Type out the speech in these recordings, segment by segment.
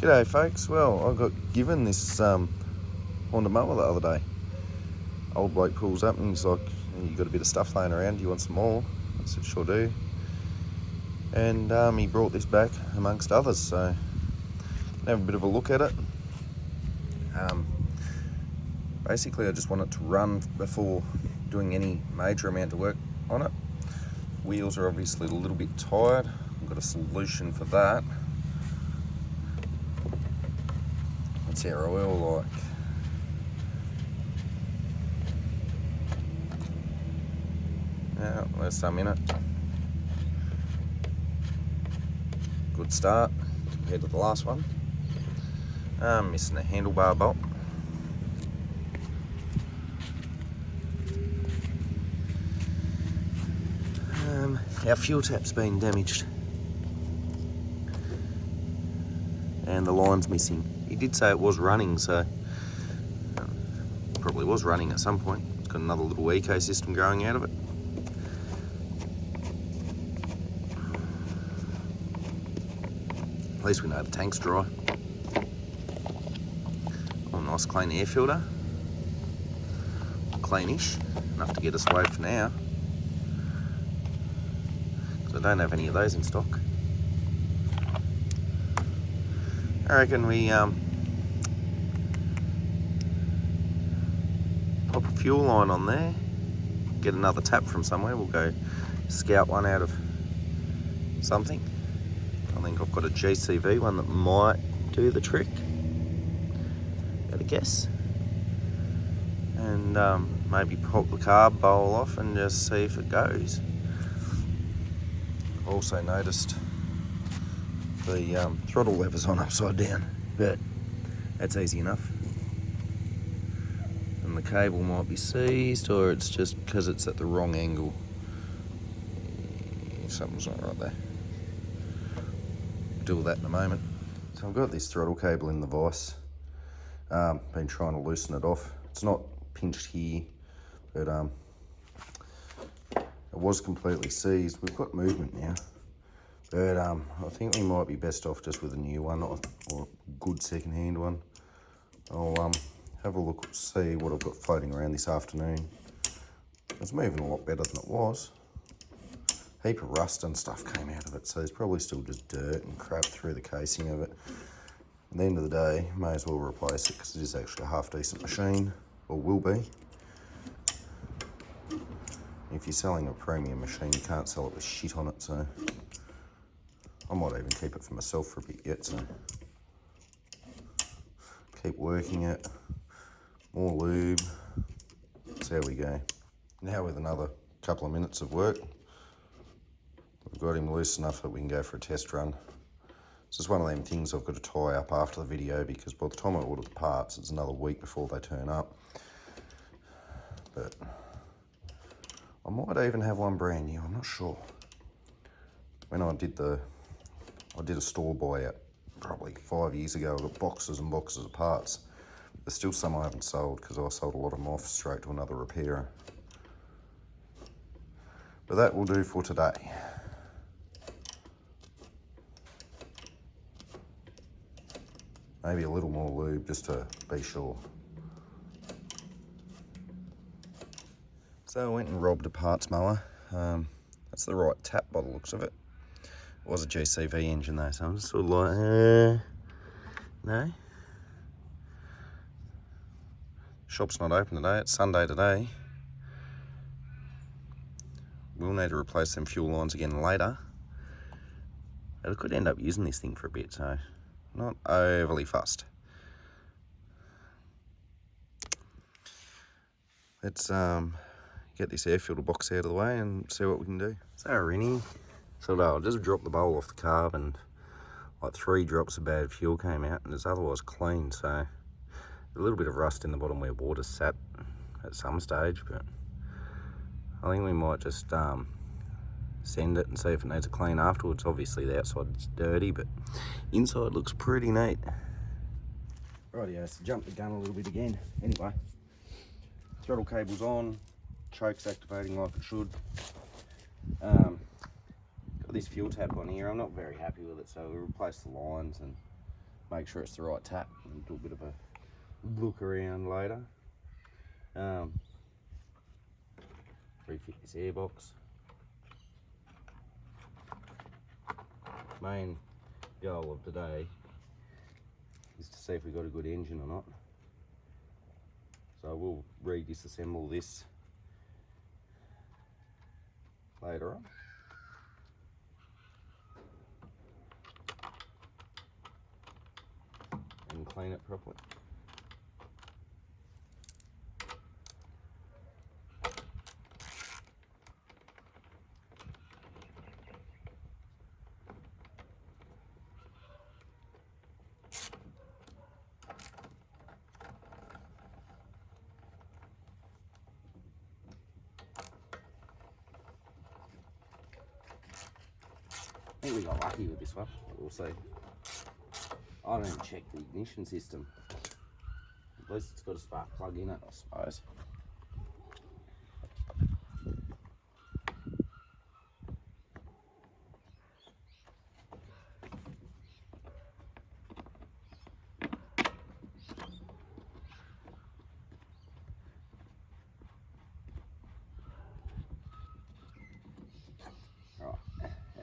G'day folks, well I got given this Honda mower the other day. Old bloke pulls up and he's like, you got a bit of stuff laying around, do you want some more? I said, sure do. And he brought this back amongst others, so have a bit of a look at it. Basically I just want it to run before doing any major amount of work on it. Wheels are obviously a little bit tired. I've got a solution for that. What's our oil like? Yeah, there's some in it. Good start compared to the last one. Missing a handlebar bolt. Our fuel tap's been damaged. And the line's missing. He did say it was running, so probably was running at some point. It's got another little ecosystem growing out of it. At least we know the tank's dry. Oh, nice clean air filter. Cleanish, enough to get us away for now. Because I don't have any of those in stock. I reckon we pop a fuel line on there, get another tap from somewhere. We'll go scout one out of something. I think I've got a GCV one that might do the trick, at a guess. And maybe pop the carb bowl off and just see if it goes. Also noticed the throttle lever's on upside down, but that's easy enough. And the cable might be seized, or it's just because it's at the wrong angle. Something's not right there. Do all that in a moment. So I've got this throttle cable in the vise. Been trying to loosen it off. It's not pinched here, but it was completely seized. We've got movement now. But I think we might be best off just with a new one, or a good second-hand one. I'll have a look, see what I've got floating around this afternoon. It's moving a lot better than it was. A heap of rust and stuff came out of it, so there's probably still just dirt and crap through the casing of it. At the end of the day, may as well replace it because it is actually a half-decent machine, or will be. If you're selling a premium machine, you can't sell it with shit on it, so I might even keep it for myself for a bit yet, so keep working it, more lube, so there we go. Now with another couple of minutes of work, we've got him loose enough that we can go for a test run. It's just one of them things I've got to tie up after the video, because by the time I order the parts, it's another week before they turn up. But I might even have one brand new, I'm not sure. When I did a store buy out probably 5 years ago. I got boxes and boxes of parts. There's still some I haven't sold because I sold a lot of them off straight to another repairer. But that will do for today. Maybe a little more lube just to be sure. So I went and robbed a parts mower. That's the right tap by the looks of it. It was a GCV engine though, so I'm just sort of like, no. Shop's not open today, it's Sunday today. We'll need to replace them fuel lines again later. But I could end up using this thing for a bit, so not overly fussed. Let's get this air filter box out of the way and see what we can do. So Rennie, so I'll just drop the bowl off the carb, and like 3 drops of bad fuel came out, and it's otherwise clean. So a little bit of rust in the bottom where water sat at some stage, but I think we might just send it and see if it needs a clean afterwards. Obviously the outside is dirty, but inside looks pretty neat. Rightio, so jump the gun a little bit again. Anyway, throttle cable's on, choke's activating like it should. Got this fuel tap on here. I'm not very happy with it, so we'll replace the lines and make sure it's the right tap and do a bit of a look around later. Refit this airbox. Main goal of today is to see if we've got a good engine or not. So we'll re-disassemble this later on. And clean it properly. I think we got lucky with this one, we'll see. I don't even check the ignition system. At least it's got a spark plug in it, I suppose.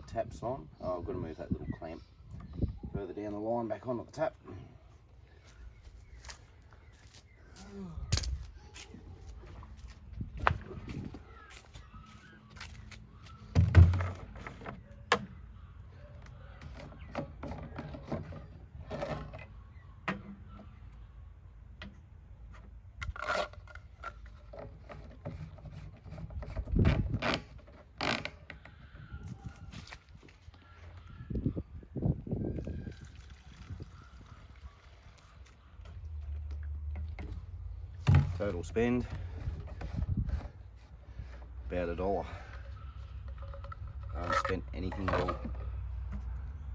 Tap's on. Oh, I've got to move that little clamp further down the line back onto the tap. Total spend about $1. I haven't spent anything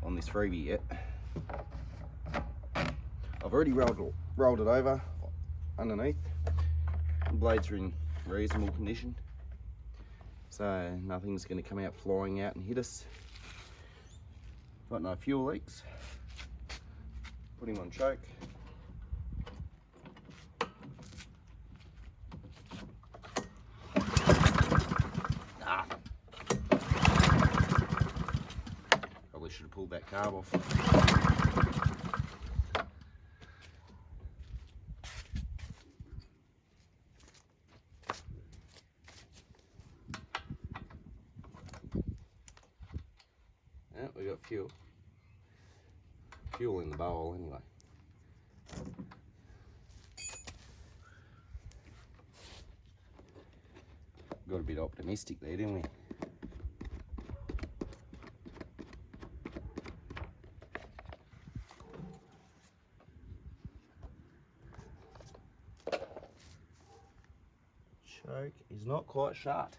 on this freebie yet. I've already rolled it over underneath. The blades are in reasonable condition, so nothing's going to come out flying out and hit us. Got no fuel leaks. Put him on choke. Should have pulled that carb off. Yeah, we got fuel. Fuel in the bowl anyway. Got a bit optimistic there, didn't we? Choke is not quite shut.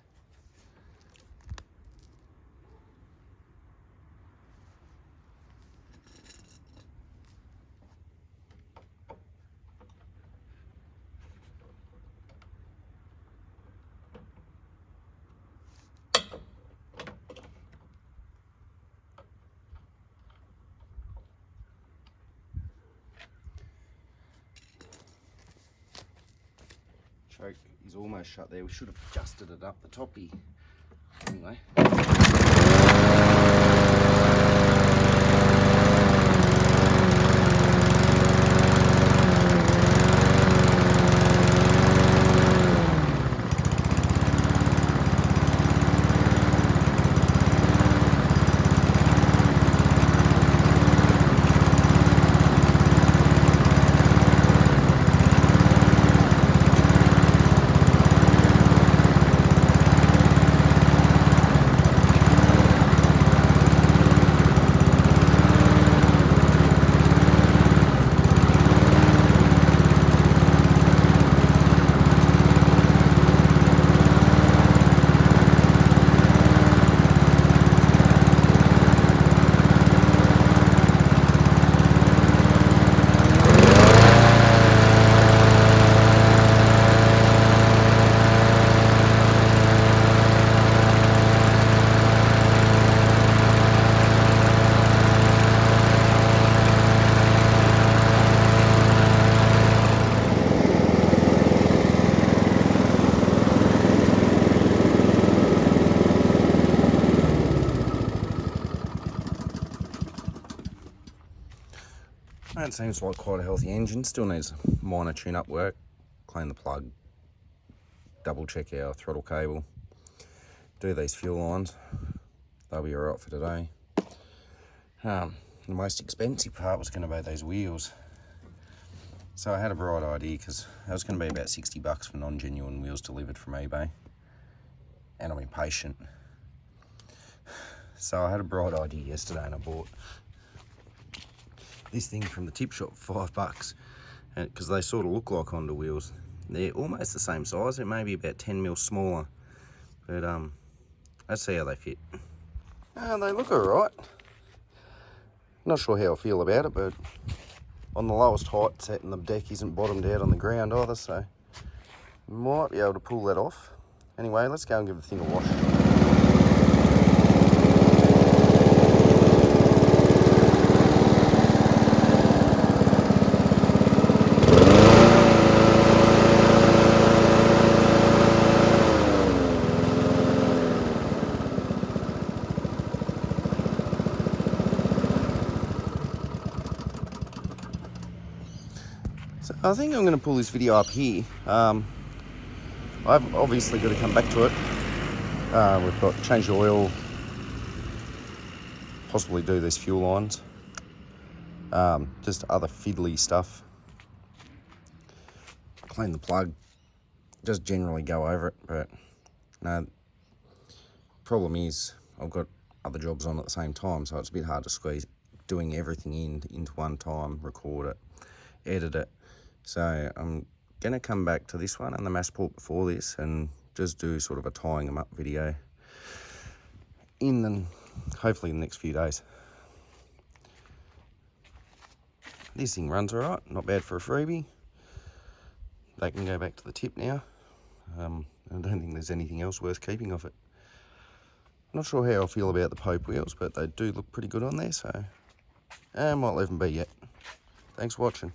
Choke is almost shut there. We should have adjusted it up the toppy. Anyway. That seems like quite a healthy engine. Still needs minor tune-up work. Clean the plug, double check our throttle cable, do these fuel lines. They'll be alright for today. The most expensive part was going to be these wheels. So I had a bright idea, because that was going to be about $60 for non-genuine wheels delivered from eBay. And I'm impatient. So I had a bright idea yesterday and I bought this thing from the tip shop for $5, because they sort of look like Honda wheels. They're almost the same size. They're maybe about 10 mil smaller, but let's see how they fit. They look alright. Not sure how I feel about it, but on the lowest height set, and the deck isn't bottomed out on the ground either, so might be able to pull that off. Anyway, let's go and give the thing a wash. So I think I'm going to pull this video up here. I've obviously got to come back to it. We've got to change the oil, possibly do these fuel lines, just other fiddly stuff. Clean the plug, just generally go over it, but no, problem is I've got other jobs on at the same time, so it's a bit hard to squeeze doing everything into one time, record it, edit it. So I'm going to come back to this one and the Massport before this and just do sort of a tying them up video hopefully in the next few days. This thing runs alright, not bad for a freebie. They can go back to the tip now. I don't think there's anything else worth keeping of it. Not sure how I feel about the Pope wheels, but they do look pretty good on there, so I might leave them be yet. Thanks for watching.